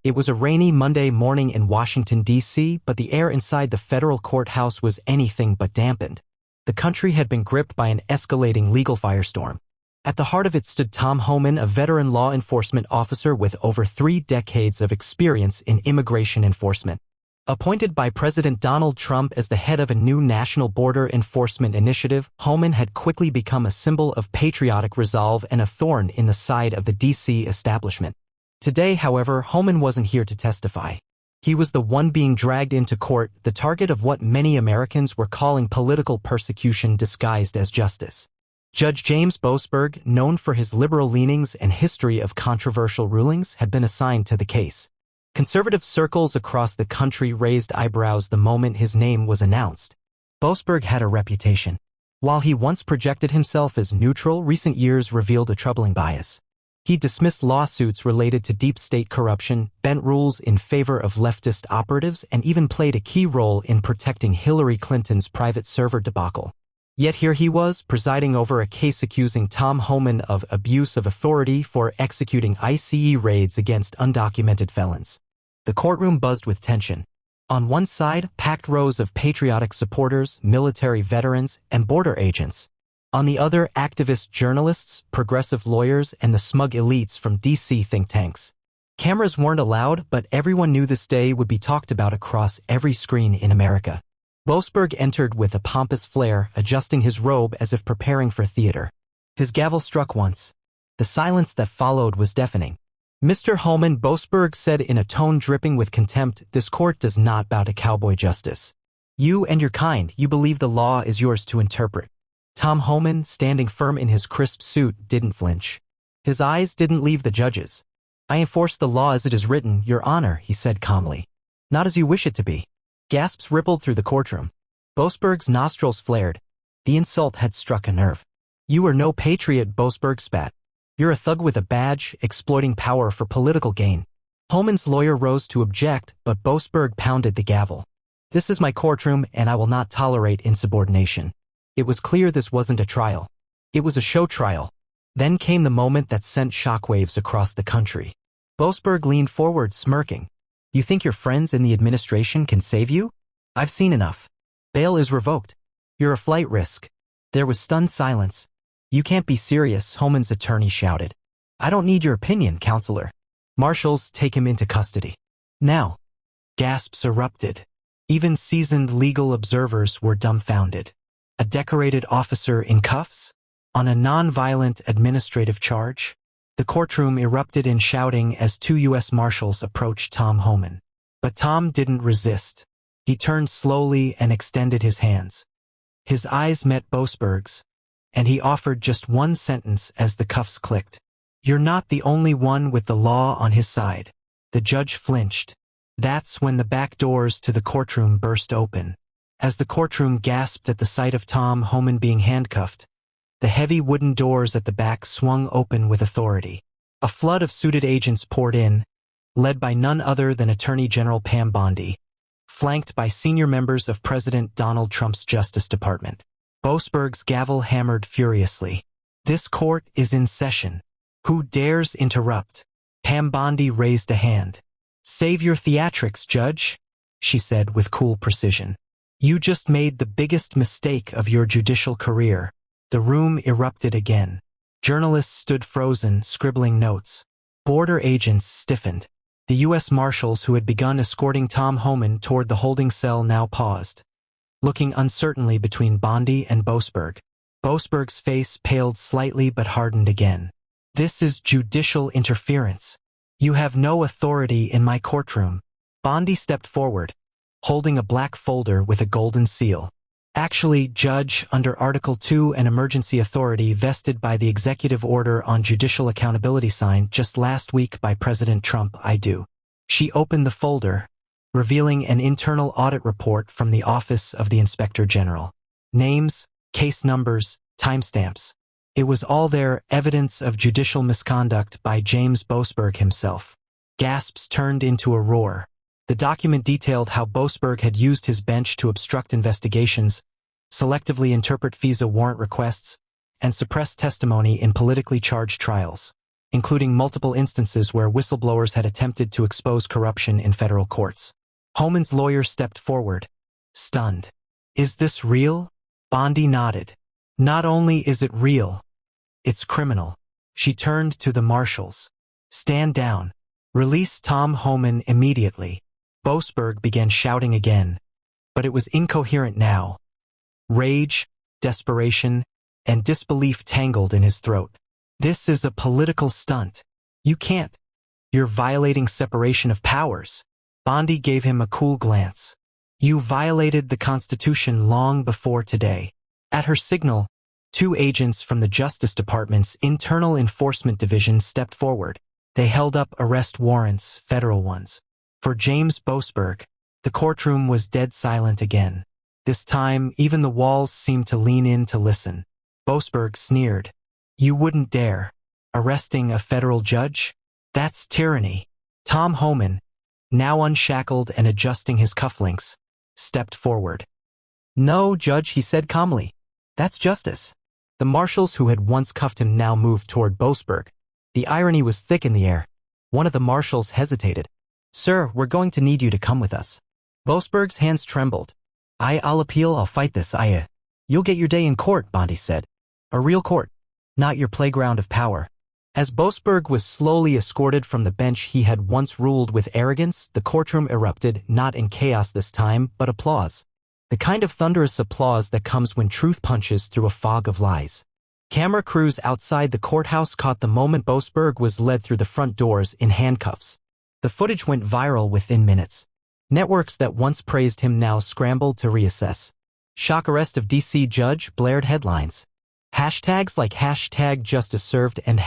It was a rainy Monday morning in Washington, D.C., but the air inside the federal courthouse was anything but dampened. The country had been gripped by an escalating legal firestorm. At the heart of it stood Tom Homan, a veteran law enforcement officer with over 3 decades of experience in immigration enforcement. Appointed by President Donald Trump as the head of a new national border enforcement initiative, Homan had quickly become a symbol of patriotic resolve and a thorn in the side of the D.C. establishment. Today, however, Homan wasn't here to testify. He was the one being dragged into court, the target of what many Americans were calling political persecution disguised as justice. Judge James Boasberg, known for his liberal leanings and history of controversial rulings, had been assigned to the case. Conservative circles across the country raised eyebrows the moment his name was announced. Boasberg had a reputation. While he once projected himself as neutral, recent years revealed a troubling bias. He dismissed lawsuits related to deep state corruption, bent rules in favor of leftist operatives, and even played a key role in protecting Hillary Clinton's private server debacle. Yet here he was, presiding over a case accusing Tom Homan of abuse of authority for executing ICE raids against undocumented felons. The courtroom buzzed with tension. On one side, packed rows of patriotic supporters, military veterans, and border agents. On the other, activist journalists, progressive lawyers, and the smug elites from D.C. think tanks. Cameras weren't allowed, but everyone knew this day would be talked about across every screen in America. Boasberg entered with a pompous flair, adjusting his robe as if preparing for theater. His gavel struck once. The silence that followed was deafening. "Mr. Homan," Boasberg said in a tone dripping with contempt, "this court does not bow to cowboy justice. You and your kind, you believe the law is yours to interpret." Tom Homan, standing firm in his crisp suit, didn't flinch. His eyes didn't leave the judge's. "I enforce the law as it is written, Your Honor," he said calmly. "Not as you wish it to be." Gasps rippled through the courtroom. Boasberg's nostrils flared. The insult had struck a nerve. "You are no patriot," Boasberg spat. "You're a thug with a badge, exploiting power for political gain." Homan's lawyer rose to object, but Boasberg pounded the gavel. "This is my courtroom, and I will not tolerate insubordination." It was clear this wasn't a trial. It was a show trial. Then came the moment that sent shockwaves across the country. Boasberg leaned forward, smirking. "You think your friends in the administration can save you? I've seen enough. Bail is revoked. You're a flight risk." There was stunned silence. "You can't be serious," Homan's attorney shouted. "I don't need your opinion, counselor. Marshals, take him into custody. Now." Gasps erupted. Even seasoned legal observers were dumbfounded. A decorated officer in cuffs? On a non-violent administrative charge? The courtroom erupted in shouting as 2 U.S. Marshals approached Tom Homan. But Tom didn't resist. He turned slowly and extended his hands. His eyes met Boasberg's, and he offered just one sentence as the cuffs clicked. "You're not the only one with the law on his side." The judge flinched. That's when the back doors to the courtroom burst open. As the courtroom gasped at the sight of Tom Homan being handcuffed, the heavy wooden doors at the back swung open with authority. A flood of suited agents poured in, led by none other than Attorney General Pam Bondi, flanked by senior members of President Donald Trump's Justice Department. Boasberg's gavel hammered furiously. "This court is in session. Who dares interrupt?" Pam Bondi raised a hand. "Save your theatrics, Judge," she said with cool precision. "You just made the biggest mistake of your judicial career." The room erupted again. Journalists stood frozen, scribbling notes. Border agents stiffened. The U.S. Marshals who had begun escorting Tom Homan toward the holding cell now paused, looking uncertainly between Bondi and Boasberg. Boasberg's face paled slightly but hardened again. "This is judicial interference. You have no authority in my courtroom." Bondi stepped forward, holding a black folder with a golden seal. "Actually, Judge, under Article 2, an emergency authority vested by the executive order on judicial accountability signed just last week by President Trump, I do." She opened the folder, revealing an internal audit report from the Office of the Inspector General. Names, case numbers, timestamps. It was all there, evidence of judicial misconduct by James Boasberg himself. Gasps turned into a roar. The document detailed how Boasberg had used his bench to obstruct investigations, selectively interpret FISA warrant requests, and suppress testimony in politically charged trials. including multiple instances where whistleblowers had attempted to expose corruption in federal courts. Homan's lawyer stepped forward, stunned. "Is this real?" Bondi nodded. "Not only is it real, it's criminal." She turned to the marshals. "Stand down. Release Tom Homan immediately." Boasberg began shouting again, but it was incoherent now. Rage, desperation, and disbelief tangled in his throat. "This is a political stunt. You can't. You're violating separation of powers." Bondi gave him a cool glance. "You violated the Constitution long before today." At her signal, 2 agents from the Justice Department's Internal Enforcement Division stepped forward. They held up arrest warrants, federal ones. For James Boasberg, the courtroom was dead silent again. This time, even the walls seemed to lean in to listen. Boasberg sneered. "You wouldn't dare. Arresting a federal judge? That's tyranny." Tom Homan, now unshackled and adjusting his cufflinks, stepped forward. "No, Judge," he said calmly. "That's justice." The marshals who had once cuffed him now moved toward Boasberg. The irony was thick in the air. One of the marshals hesitated. "Sir, we're going to need you to come with us." Boasberg's hands trembled. I'll appeal. I'll fight this. You'll get your day in court," Bondi said. "A real court, not your playground of power." As Boasberg was slowly escorted from the bench he had once ruled with arrogance, the courtroom erupted, not in chaos this time, but applause. The kind of thunderous applause that comes when truth punches through a fog of lies. Camera crews outside the courthouse caught the moment Boasberg was led through the front doors in handcuffs. The footage went viral within minutes. Networks that once praised him now scrambled to reassess. "Shock arrest of D.C. judge" blared headlines. Hashtags like #JusticeServed and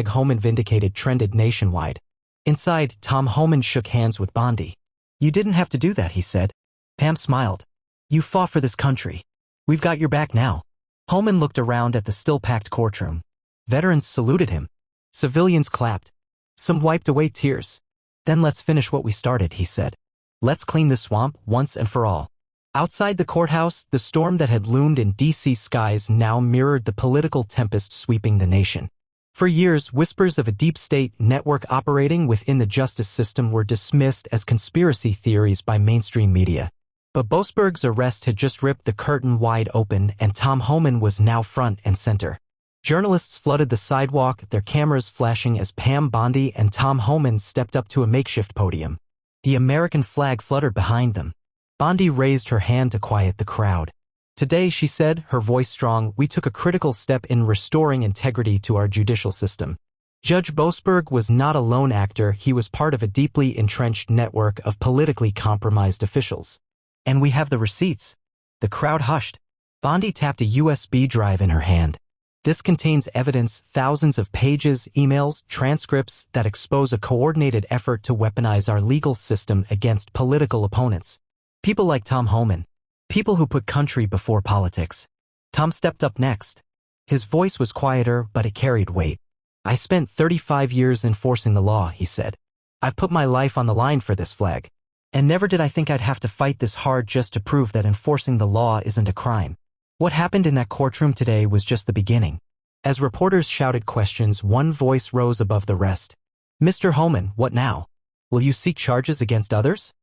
#Homan Vindicated trended nationwide. Inside, Tom Homan shook hands with Bondi. "You didn't have to do that," he said. Pam smiled. "You fought for this country. We've got your back now." Homan looked around at the still-packed courtroom. Veterans saluted him. Civilians clapped. Some wiped away tears. "Then let's finish what we started," he said. "Let's clean the swamp once and for all." Outside the courthouse, the storm that had loomed in D.C. skies now mirrored the political tempest sweeping the nation. For years, whispers of a deep state network operating within the justice system were dismissed as conspiracy theories by mainstream media. But Boasberg's arrest had just ripped the curtain wide open, and Tom Homan was now front and center. Journalists flooded the sidewalk, their cameras flashing as Pam Bondi and Tom Homan stepped up to a makeshift podium. The American flag fluttered behind them. Bondi raised her hand to quiet the crowd. "Today," she said, her voice strong, "we took a critical step in restoring integrity to our judicial system." Judge Boasberg was not a lone actor, he was part of a deeply entrenched network of politically compromised officials. "And we have the receipts." The crowd hushed. Bondi tapped a USB drive in her hand. "This contains evidence, thousands of pages, emails, transcripts that expose a coordinated effort to weaponize our legal system against political opponents. People like Tom Homan. People who put country before politics." Tom stepped up next. His voice was quieter, but it carried weight. "I spent 35 years enforcing the law," he said. "I've put my life on the line for this flag. And never did I think I'd have to fight this hard just to prove that enforcing the law isn't a crime." What happened in that courtroom today was just the beginning. As reporters shouted questions, one voice rose above the rest. "Mr. Homan, what now? Will you seek charges against others?"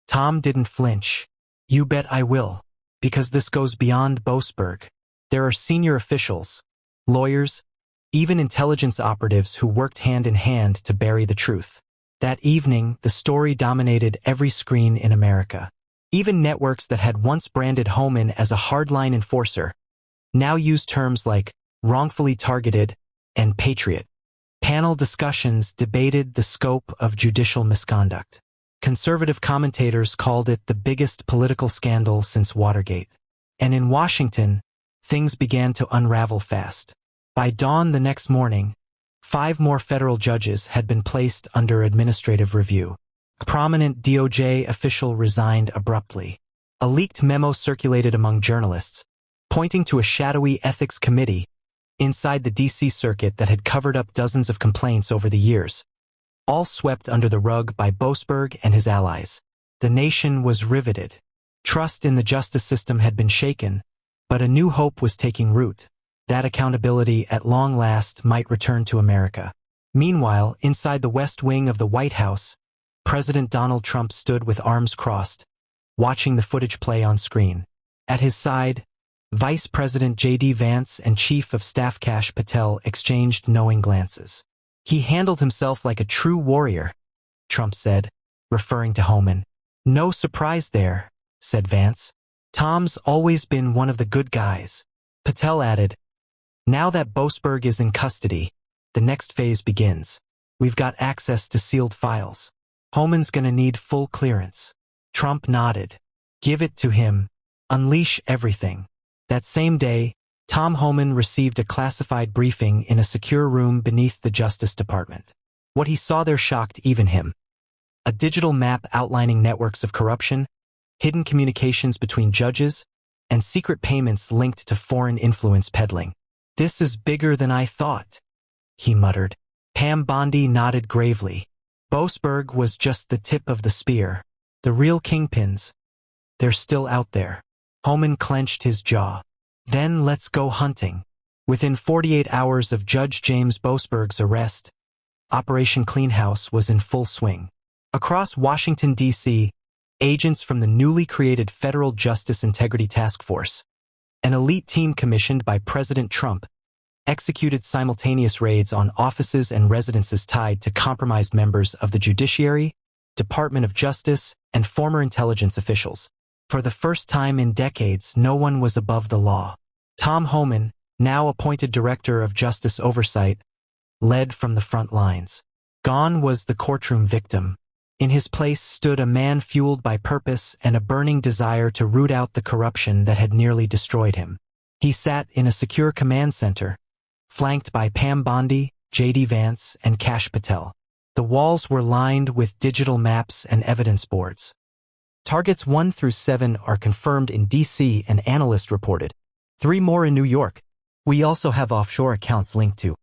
Tom didn't flinch. "You bet I will. Because this goes beyond Boasberg. There are senior officials, lawyers, even intelligence operatives who worked hand in hand to bury the truth." That evening, the story dominated every screen in America. Even networks that had once branded Homan as a hardline enforcer now used terms like wrongfully targeted and patriot. Panel discussions debated the scope of judicial misconduct. Conservative commentators called it the biggest political scandal since Watergate. And in Washington, things began to unravel fast. By dawn the next morning, 5 more federal judges had been placed under administrative review. A prominent DOJ official resigned abruptly. A leaked memo circulated among journalists, pointing to a shadowy ethics committee inside the D.C. circuit that had covered up dozens of complaints over the years, all swept under the rug by Boasberg and his allies. The nation was riveted. Trust in the justice system had been shaken, but a new hope was taking root. That accountability at long last might return to America. Meanwhile, inside the West Wing of the White House, President Donald Trump stood with arms crossed, watching the footage play on screen. At his side, Vice President J.D. Vance and Chief of Staff Kash Patel exchanged knowing glances. "He handled himself like a true warrior," Trump said, referring to Homan. "No surprise there," said Vance. "Tom's always been one of the good guys." Patel added, "Now that Boasberg is in custody, the next phase begins. We've got access to sealed files. Homan's gonna need full clearance." Trump nodded. "Give it to him. Unleash everything." That same day, Tom Homan received a classified briefing in a secure room beneath the Justice Department. What he saw there shocked even him. A digital map outlining networks of corruption, hidden communications between judges, and secret payments linked to foreign influence peddling. "This is bigger than I thought," he muttered. Pam Bondi nodded gravely. Boasberg was just the tip of the spear. The real kingpins, they're still out there. Homan clenched his jaw. "Then let's go hunting." Within 48 hours of Judge James Boasberg's arrest, Operation Clean House was in full swing. Across Washington, D.C., agents from the newly created Federal Justice Integrity Task Force, an elite team commissioned by President Trump, executed simultaneous raids on offices and residences tied to compromised members of the Judiciary, Department of Justice, and former intelligence officials. For the first time in decades, no one was above the law. Tom Homan, now appointed Director of Justice Oversight, led from the front lines. Gone was the courtroom victim. In his place stood a man fueled by purpose and a burning desire to root out the corruption that had nearly destroyed him. He sat in a secure command center, flanked by Pam Bondi, J.D. Vance, and Kash Patel. The walls were lined with digital maps and evidence boards. Targets 1 through 7 are confirmed in D.C., an analyst reported. 3 more in New York. We also have offshore accounts linked to.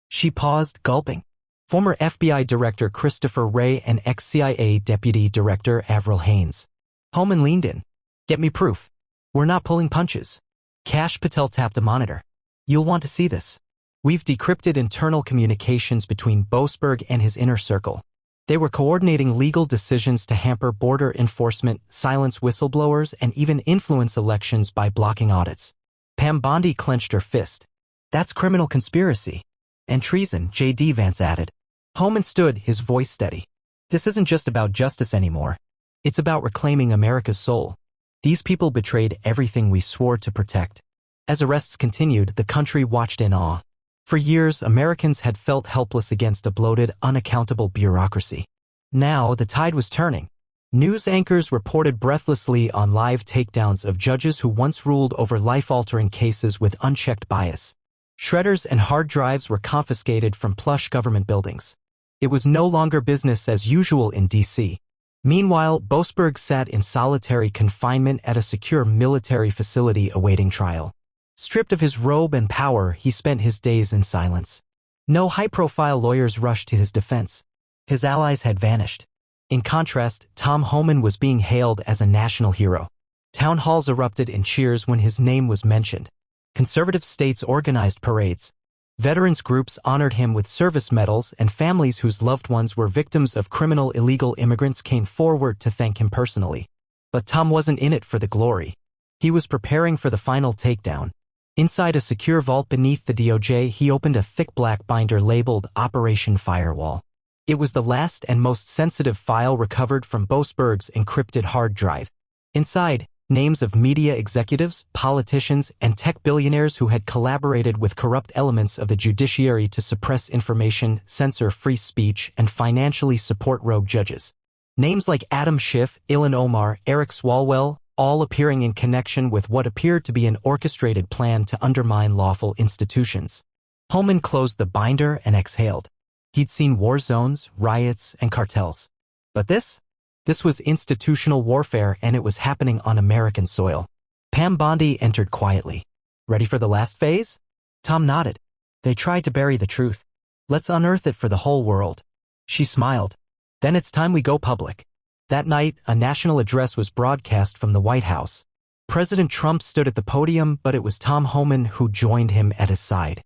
She paused, gulping. Former FBI Director Christopher Wray and ex-CIA Deputy Director Avril Haines. Homan leaned in. "Get me proof. We're not pulling punches." Kash Patel tapped a monitor. "You'll want to see this. We've decrypted internal communications between Boasberg and his inner circle. They were coordinating legal decisions to hamper border enforcement, silence whistleblowers, and even influence elections by blocking audits." Pam Bondi clenched her fist. "That's criminal conspiracy. And treason," J.D. Vance added. Homan stood, his voice steady. "This isn't just about justice anymore. It's about reclaiming America's soul. These people betrayed everything we swore to protect." As arrests continued, the country watched in awe. For years, Americans had felt helpless against a bloated, unaccountable bureaucracy. Now, the tide was turning. News anchors reported breathlessly on live takedowns of judges who once ruled over life-altering cases with unchecked bias. Shredders and hard drives were confiscated from plush government buildings. It was no longer business as usual in D.C. Meanwhile, Boasberg sat in solitary confinement at a secure military facility awaiting trial. Stripped of his robe and power, he spent his days in silence. No high-profile lawyers rushed to his defense. His allies had vanished. In contrast, Tom Homan was being hailed as a national hero. Town halls erupted in cheers when his name was mentioned. Conservative states organized parades. Veterans groups honored him with service medals, and families whose loved ones were victims of criminal illegal immigrants came forward to thank him personally. But Tom wasn't in it for the glory. He was preparing for the final takedown. Inside a secure vault beneath the DOJ, he opened a thick black binder labeled Operation Firewall. It was the last and most sensitive file recovered from Boasberg's encrypted hard drive. Inside, names of media executives, politicians, and tech billionaires who had collaborated with corrupt elements of the judiciary to suppress information, censor free speech, and financially support rogue judges. Names like Adam Schiff, Ilhan Omar, Eric Swalwell, all appearing in connection with what appeared to be an orchestrated plan to undermine lawful institutions. Homan closed the binder and exhaled. He'd seen war zones, riots, and cartels. But this was institutional warfare, and it was happening on American soil. Pam Bondi entered quietly. "Ready for the last phase?" Tom nodded. "They tried to bury the truth. Let's unearth it for the whole world." She smiled. "Then it's time we go public." That night, a national address was broadcast from the White House. President Trump stood at the podium, but it was Tom Homan who joined him at his side.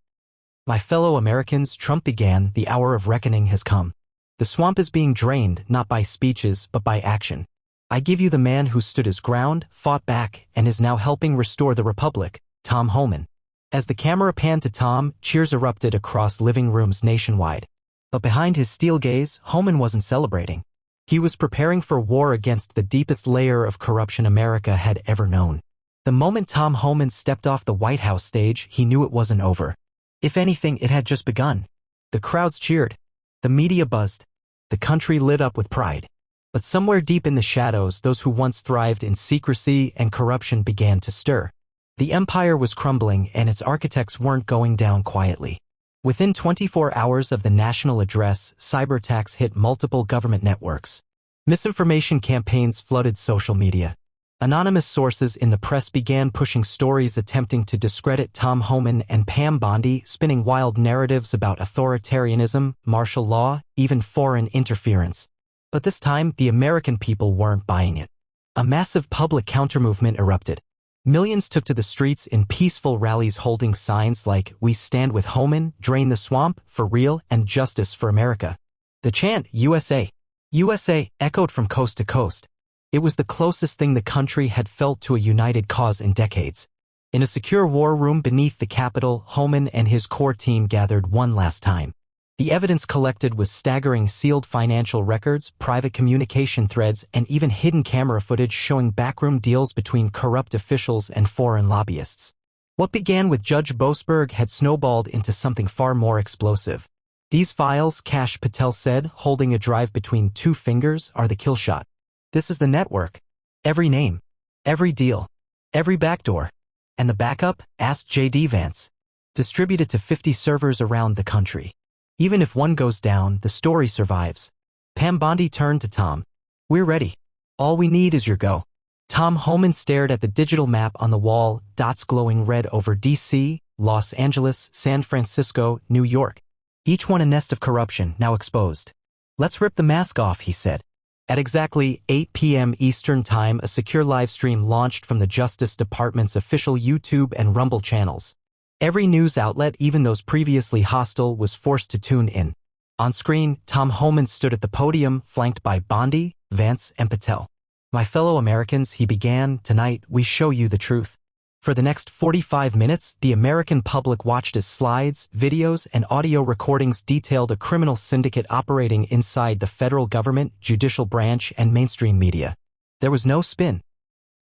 My fellow Americans, Trump began, the hour of reckoning has come. The swamp is being drained, not by speeches, but by action. I give you the man who stood his ground, fought back, and is now helping restore the republic, Tom Homan. As the camera panned to Tom, cheers erupted across living rooms nationwide. But behind his steel gaze, Homan wasn't celebrating. He was preparing for war against the deepest layer of corruption America had ever known. The moment Tom Homan stepped off the White House stage, he knew it wasn't over. If anything, it had just begun. The crowds cheered. The media buzzed. The country lit up with pride. But somewhere deep in the shadows, those who once thrived in secrecy and corruption began to stir. The empire was crumbling, and its architects weren't going down quietly. Within 24 hours of the national address, cyberattacks hit multiple government networks. Misinformation campaigns flooded social media. Anonymous sources in the press began pushing stories attempting to discredit Tom Homan and Pam Bondi, spinning wild narratives about authoritarianism, martial law, even foreign interference. But this time, the American people weren't buying it. A massive public countermovement erupted. Millions took to the streets in peaceful rallies holding signs like, "We stand with Homan, drain the swamp, for real, and justice for America." The chant, "USA, USA," echoed from coast to coast. It was the closest thing the country had felt to a united cause in decades. In a secure war room beneath the Capitol, Homan and his core team gathered one last time. The evidence collected was staggering: sealed financial records, private communication threads, and even hidden camera footage showing backroom deals between corrupt officials and foreign lobbyists. What began with Judge Boasberg had snowballed into something far more explosive. These files, Kash Patel said, holding a drive between two fingers, are the kill shot. This is the network. Every name, every deal, every backdoor. And the backup? Asked J.D. Vance. Distributed to 50 servers around the country. Even if one goes down, the story survives. Pam Bondi turned to Tom. "We're ready. All we need is your go." Tom Homan stared at the digital map on the wall, dots glowing red over D.C., Los Angeles, San Francisco, New York. Each one a nest of corruption, now exposed. "Let's rip the mask off," he said. At exactly 8 p.m. Eastern Time, a secure live stream launched from the Justice Department's official YouTube and Rumble channels. Every news outlet, even those previously hostile, was forced to tune in. On screen, Tom Homan stood at the podium, flanked by Bondi, Vance, and Patel. "My fellow Americans," he began, "tonight we show you the truth." For the next 45 minutes, the American public watched as slides, videos, and audio recordings detailed a criminal syndicate operating inside the federal government, judicial branch, and mainstream media. There was no spin.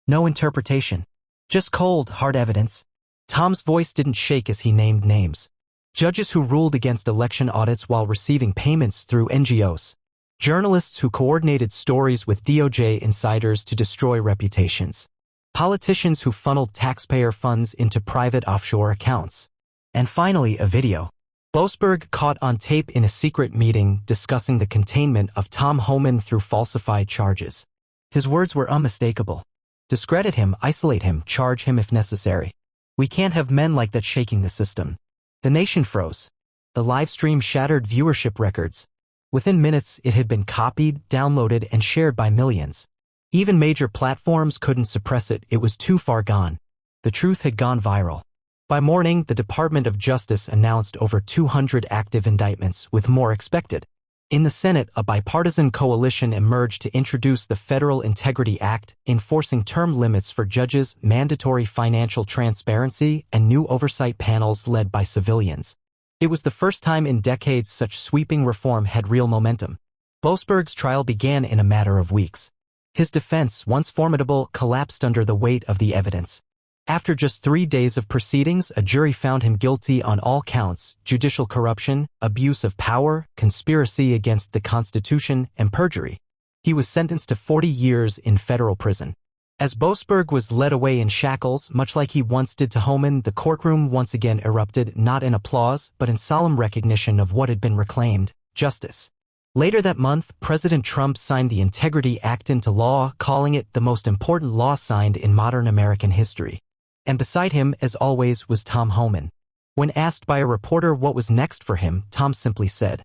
No interpretation. Just cold, hard evidence. Tom's voice didn't shake as he named names. Judges who ruled against election audits while receiving payments through NGOs. Journalists who coordinated stories with DOJ insiders to destroy reputations. Politicians who funneled taxpayer funds into private offshore accounts. And finally, a video. Boasberg caught on tape in a secret meeting discussing the containment of Tom Homan through falsified charges. His words were unmistakable. Discredit him, isolate him, charge him if necessary. We can't have men like that shaking the system. The nation froze. The live stream shattered viewership records. Within minutes, it had been copied, downloaded, and shared by millions. Even major platforms couldn't suppress it. It was too far gone. The truth had gone viral. By morning, the Department of Justice announced over 200 active indictments, with more expected. In the Senate, a bipartisan coalition emerged to introduce the Federal Integrity Act, enforcing term limits for judges, mandatory financial transparency, and new oversight panels led by civilians. It was the first time in decades such sweeping reform had real momentum. Boasberg's trial began in a matter of weeks. His defense, once formidable, collapsed under the weight of the evidence. After just 3 days of proceedings, a jury found him guilty on all counts: judicial corruption, abuse of power, conspiracy against the Constitution, and perjury. He was sentenced to 40 years in federal prison. As Boasberg was led away in shackles, much like he once did to Homan, the courtroom once again erupted, not in applause, but in solemn recognition of what had been reclaimed: justice. Later that month, President Trump signed the Integrity Act into law, calling it the most important law signed in modern American history. And beside him, as always, was Tom Homan. When asked by a reporter what was next for him, Tom simply said,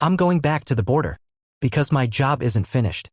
"I'm going back to the border. Because my job isn't finished."